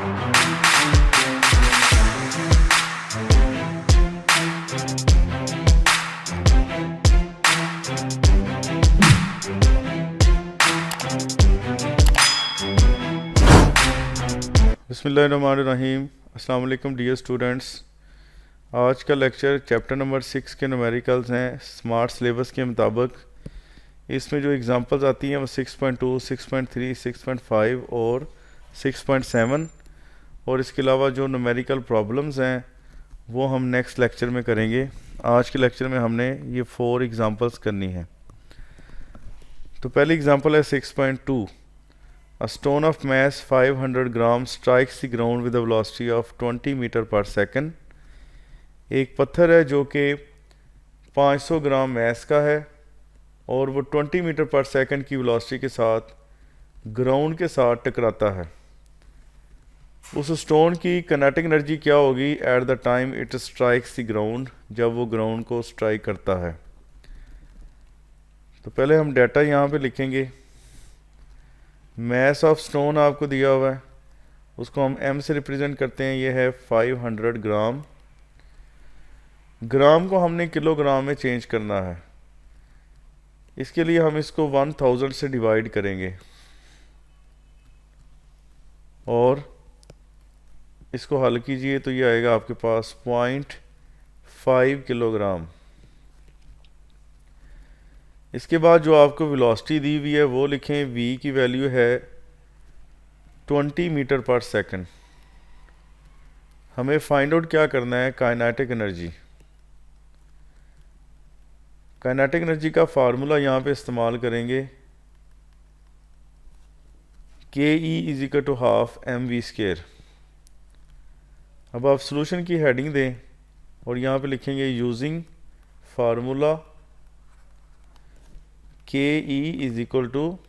बिस्मिल्लाहिर्रहमानिर्रहीम। अस्सलाम वालेकुम डियर स्टूडेंट्स। आज का लेक्चर चैप्टर नंबर 6 के न्यूमेरिकल्स हैं स्मार्ट सिलेबस के मुताबिक। इसमें जो एग्जांपल्स आती हैं वो 6.2, 6.3, 6.5 और 6.7 और इसके अलावा जो न्यूमेरिकल प्रॉब्लम्स हैं वो हम नेक्स्ट लेक्चर में करेंगे। आज के लेक्चर में हमने ये 4 एग्जांपल्स करनी है। तो पहली एग्जांपल है 6.2। A stone of mass 500 grams strikes the ground with a velocity of 20 metre per second. एक पत्थर है जो कि 500 ग्राम मैस का है और वो 20 मीटर पर सेकंड की वेलोसिटी के साथ ग्राउंड के साथ टकराता है। उस स्टोन की काइनेटिक एनर्जी क्या होगी at the time it strikes the ground, जब वो ग्राउंड को स्ट्राइक करता है। तो पहले हम डाटा यहाँ पे लिखेंगे। मैस ऑफ स्टोन आपको दिया हुआ है, उसको हम m से रिप्रेजेंट करते हैं। ये है 500 ग्राम। ग्राम को हमने किलोग्राम में चेंज करना है। इसके लिए हम इसको 1000 से डिवाइड करेंगे और इसको हल कीजिए तो ये आएगा आपके पास 0.5 किलोग्राम। इसके बाद जो आपको वेलोसिटी दी हुई है वो लिखें। v की वैल्यू है 20 मीटर पर सेकंड। हमें फाइंड आउट क्या करना है, काइनेटिक एनर्जी। काइनेटिक एनर्जी का फार्मूला यहाँ पे इस्तेमाल करेंगे। ke is equal to half mv²। अब आप सॉल्यूशन की हेडिंग दें और यहाँ पे लिखेंगे using formula ke is equal to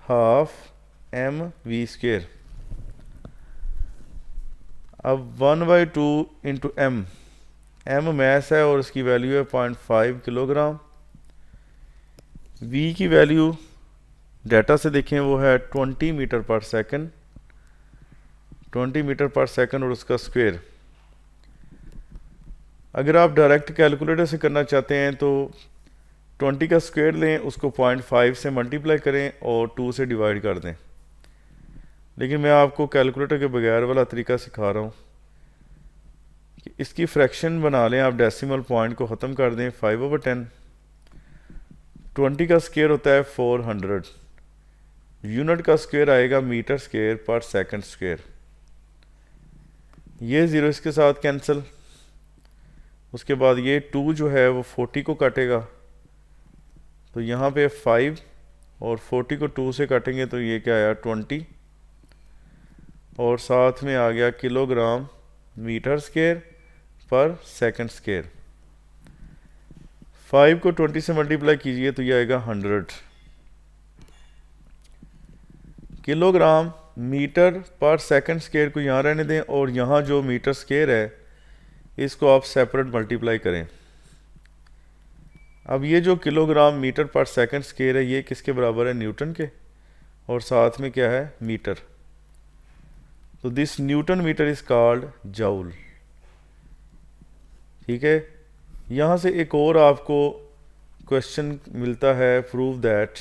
half mv²। अब 1/2 इंटू m मैस है और इसकी वैल्यू है 0.5 किलोग्राम। v की वैल्यू डाटा से देखें वो है 20 metre per second. 20 metre per second और उसका स्क्वायर। अगर आप डायरेक्ट कैलकुलेटर से करना चाहते हैं तो 20 का स्क्वायर लें, उसको 0.5 से मल्टीप्लाई करें और 2 से डिवाइड कर दें। लेकिन मैं आपको कैलकुलेटर के बगैर वाला तरीका सिखा रहा हूँ कि इसकी फ्रैक्शन बना लें। आप डेसिमल पॉइंट को ख़त्म कर दें। 5/10। 20 का स्क्वायर होता है 400। यूनिट का स्क्वायर आएगा मीटर स्क्वायर पर सेकंड स्क्वायर। ये ज़ीरो इसके साथ कैंसिल। उसके बाद ये 2 जो है वो 40 को काटेगा, तो यहाँ पे 5 और 40 को 2 से काटेंगे तो ये क्या आया 20 और साथ में आ गया किलोग्राम मीटर स्क्वायर पर सेकंड स्क्वायर। 5 को 20 से मल्टीप्लाई कीजिए तो ये आएगा 100 kilogram metre per second square को यहाँ रहने दें और यहाँ जो मीटर स्क्वायर है इसको आप सेपरेट मल्टीप्लाई करें। अब ये जो kilogram metre per second square है ये किसके बराबर है, न्यूटन के, और साथ में क्या है मीटर। तो this newton metre is called joule. ठीक है। यहाँ से एक और आपको क्वेश्चन मिलता है, prove that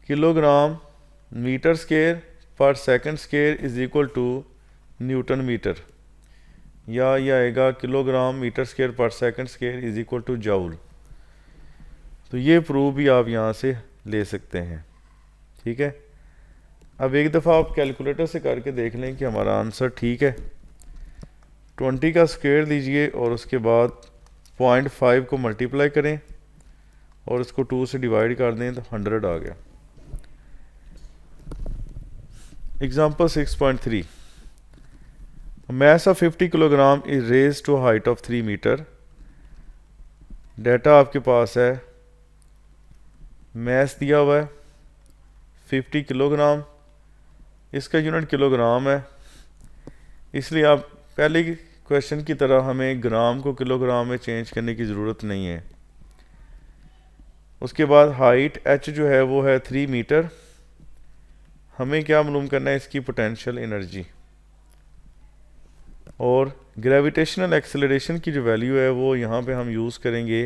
kilogram metre square पर second square is equal to newton metre, या ये आएगा किलोग्राम मीटर स्क्वायर पर second square is equal to joule. तो ये प्रूफ भी आप यहाँ से ले सकते हैं। ठीक है। अब एक दफ़ा आप कैलकुलेटर से करके देख लें कि हमारा आंसर ठीक है। 20 का स्क्वायर लीजिए और उसके बाद 0.5 को मल्टीप्लाई करें और इसको 2 से डिवाइड कर दें तो 100 आ गया। Example 6.3। mass of 50 kilogram is raised to a height of 3 metre. Data आपके पास है, मैस दिया हुआ है 50 किलोग्राम, इसका यूनिट किलोग्राम है, इसलिए आप पहले क्वेश्चन की तरह हमें ग्राम को किलोग्राम में चेंज करने की ज़रूरत नहीं है। उसके बाद हाइट h जो है वो है 3 मीटर। हमें क्या मालूम करना है, इसकी पोटेंशियल एनर्जी। और ग्रेविटेशनल एक्सेलरेशन की जो वैल्यू है वो यहाँ पे हम यूज़ करेंगे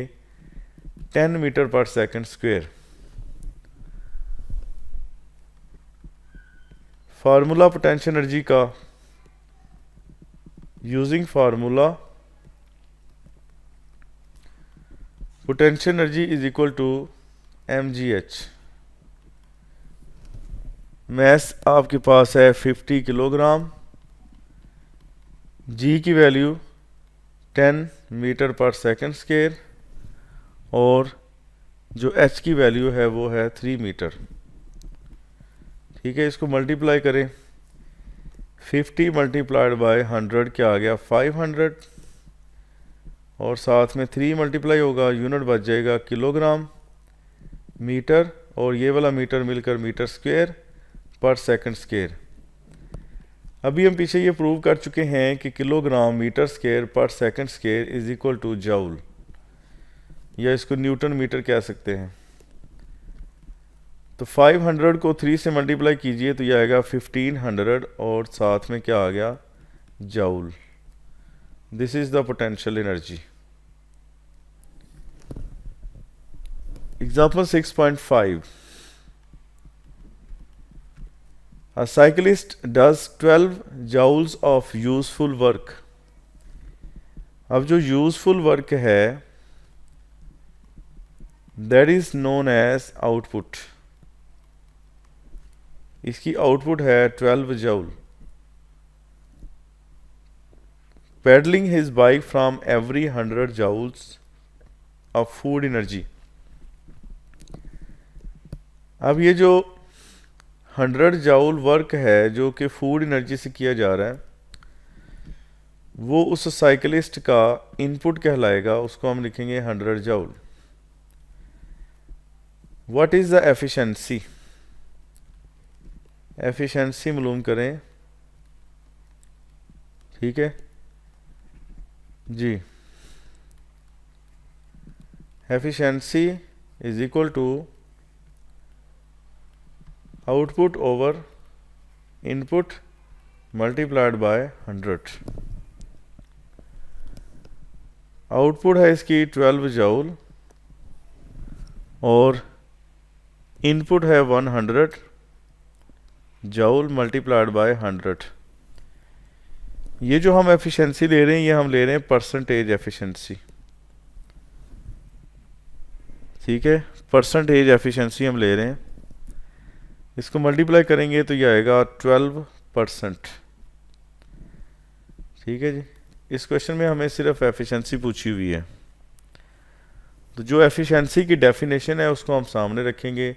10 metre per second square. Formula potential energy का, using formula potential energy is equal to mgh। Mass आपके पास है 50 किलोग्राम, जी की value 10 metre per second square और जो एच की वैल्यू है वो है 3 मीटर। ठीक है, इसको मल्टीप्लाई करें, 50 मल्टीप्लाइड बाय 100 क्या आ गया 500 और साथ में 3 मल्टीप्लाई होगा, यूनिट बच जाएगा किलोग्राम मीटर और ये वाला मीटर मिलकर मीटर स्क्वायर पर सेकंड स्क्वायर। अभी हम पीछे ये प्रूव कर चुके हैं कि किलोग्राम मीटर स्क्वायर पर second square is equal to joule, या इसको न्यूटन मीटर कह सकते हैं। तो 500 को 3 से मल्टीप्लाई कीजिए तो ये आएगा 1500 और साथ में क्या आ गया joule. This is the potential energy. Example 6.5, A cyclist does 12 joules of useful work। अब जो यूजफुल वर्क है that is known as output, इसकी आउटपुट है 12 joule. Pedalling his bike from every 100 joules of food energy. अब ये जो 100 joule work है जो कि फूड एनर्जी से किया जा रहा है वो उस साइकिलिस्ट का इनपुट कहलाएगा, उसको हम लिखेंगे 100 joule. What is the efficiency, efficiency मालूम करें। ठीक है जी, efficiency is equal to output over input multiplied by 100। Output है इसकी 12 जूल और इनपुट है 100 जूल मल्टीप्लाइड बाय 100। ये जो हम एफिशिएंसी ले रहे हैं ये हम ले रहे हैं परसेंटेज एफिशिएंसी। ठीक है, परसेंटेज एफिशिएंसी हम ले रहे हैं, इसको मल्टीप्लाई करेंगे तो ये आएगा 12%। ठीक है जी, इस क्वेश्चन में हमें सिर्फ एफिशिएंसी पूछी हुई है, तो जो एफिशिएंसी की डेफिनेशन है उसको हम सामने रखेंगे।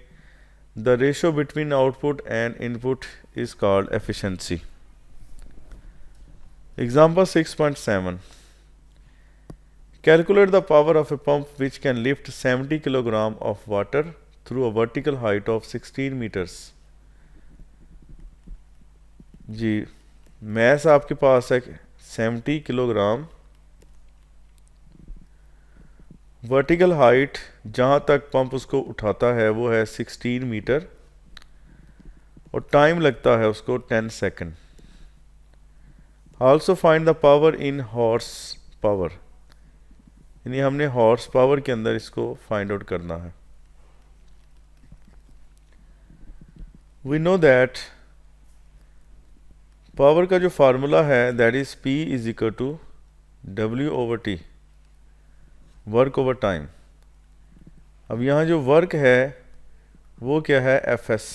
The ratio between output and input is called efficiency. Example 6.7, calculate the power of a pump which can lift 70 kilogram of water through a vertical height of 16 metres. जी, मैस आपके पास है 70 किलोग्राम, वर्टिकल हाइट जहाँ तक pump उसको उठाता है वो है 16 मीटर और टाइम लगता है उसको 10 second. Also find the power in horse power, यानी हमने हॉर्स पावर के अंदर इसको फाइंड आउट करना है। वी नो दैट पावर का जो फार्मूला है that is P is equal to W/T, work over time. अब यहाँ जो वर्क है वो क्या है Fs,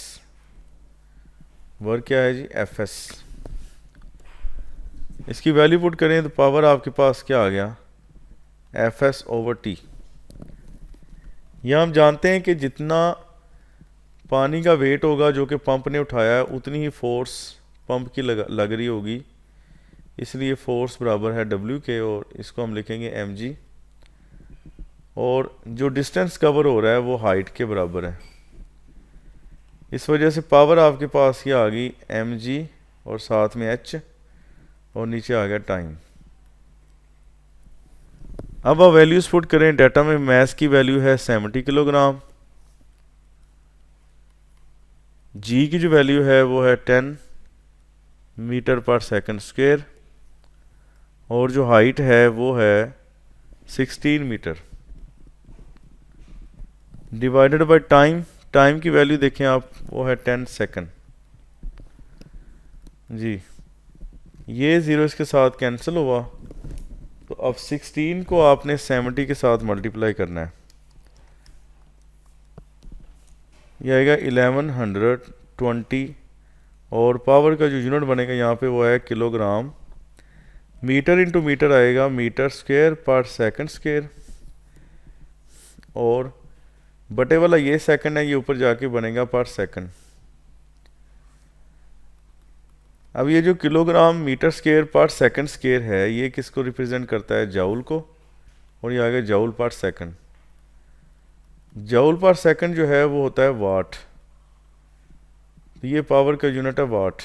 वर्क क्या है जी Fs। इसकी वैल्यू पुट करें तो पावर आपके पास क्या आ गया Fs/T। यह हम जानते हैं कि जितना पानी का वेट होगा जो कि पंप ने उठाया है उतनी ही फोर्स पंप की लग रही होगी, इसलिए फोर्स बराबर है W के और इसको हम लिखेंगे mg। और जो डिस्टेंस कवर हो रहा है वो हाइट के बराबर है, इस वजह से पावर आपके पास ये आ गई mg और साथ में h और नीचे आ गया टाइम। अब आप वैल्यूज पुट करें, डाटा में मैस की वैल्यू है 70 किलोग्राम, जी की जो वैल्यू है वो है 10 मीटर पर सेकंड स्क्वायर और जो हाइट है वो है 16 metre divided by time. Time की वैल्यू देखें आप, वो है 10 सेकंड। जी, ये ज़ीरो इसके साथ कैंसिल हुआ, तो अब 16 को आपने 70 के साथ मल्टीप्लाई करना है। ये आएगा 1120 और पावर का जो यूनिट बनेगा यहाँ पे वो है किलोग्राम। मीटर इंटू मीटर आएगा मीटर स्क्वायर पर सेकंड स्क्वायर और बटे वाला ये सेकंड है, ये ऊपर जाके बनेगा पर सेकंड। अब ये जो किलोग्राम मीटर स्क्वायर पर सेकंड स्क्वायर है, ये किसको रिप्रेजेंट करता है? जाउल को। और ये आ गया जाउल पर सेकंड। जाउल पर सेकंड जो है वो होता है वाट, तो ये पावर का यूनिट है वाट।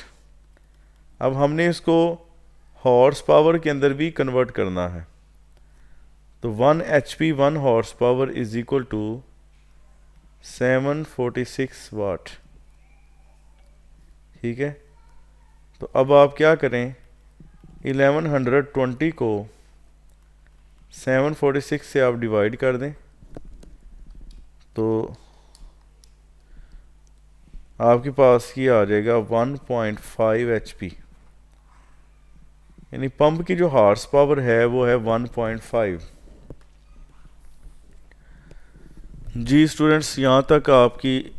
अब हमने इसको हॉर्स पावर के अंदर भी कन्वर्ट करना है, तो 1 HP 1 horse power is equal to 746 watt. ठीक है, तो अब आप क्या करें, 1120 को 746 से आप डिवाइड कर दें, तो आपके पास ये आ जाएगा 1.5 HP, यानी पंप की जो हॉर्स पावर है वो है 1.5। जी स्टूडेंट्स, यहाँ तक आपकी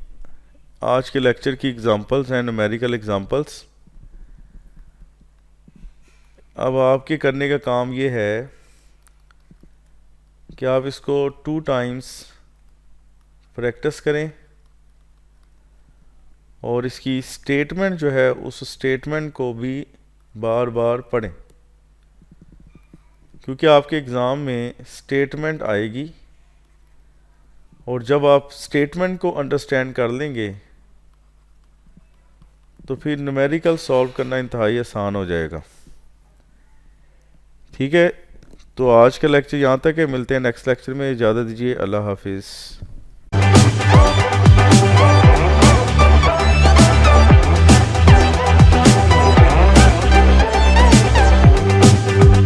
आज के लेक्चर की एग्जांपल्स हैं, न्यूमेरिकल एग्जांपल्स। अब आपके करने का काम ये है कि आप इसको 2 टाइम्स प्रैक्टिस करें और इसकी स्टेटमेंट जो है उस स्टेटमेंट को भी बार बार पढ़ें, क्योंकि आपके एग्ज़ाम में स्टेटमेंट आएगी और जब आप स्टेटमेंट को अंडरस्टैंड कर लेंगे तो फिर न्यूमेरिकल सॉल्व करना इंतहाई आसान हो जाएगा। ठीक है, तो आज का लेक्चर यहाँ तक है, मिलते हैं नेक्स्ट लेक्चर में। इजाज़त दीजिए, अल्लाह हाफिज़।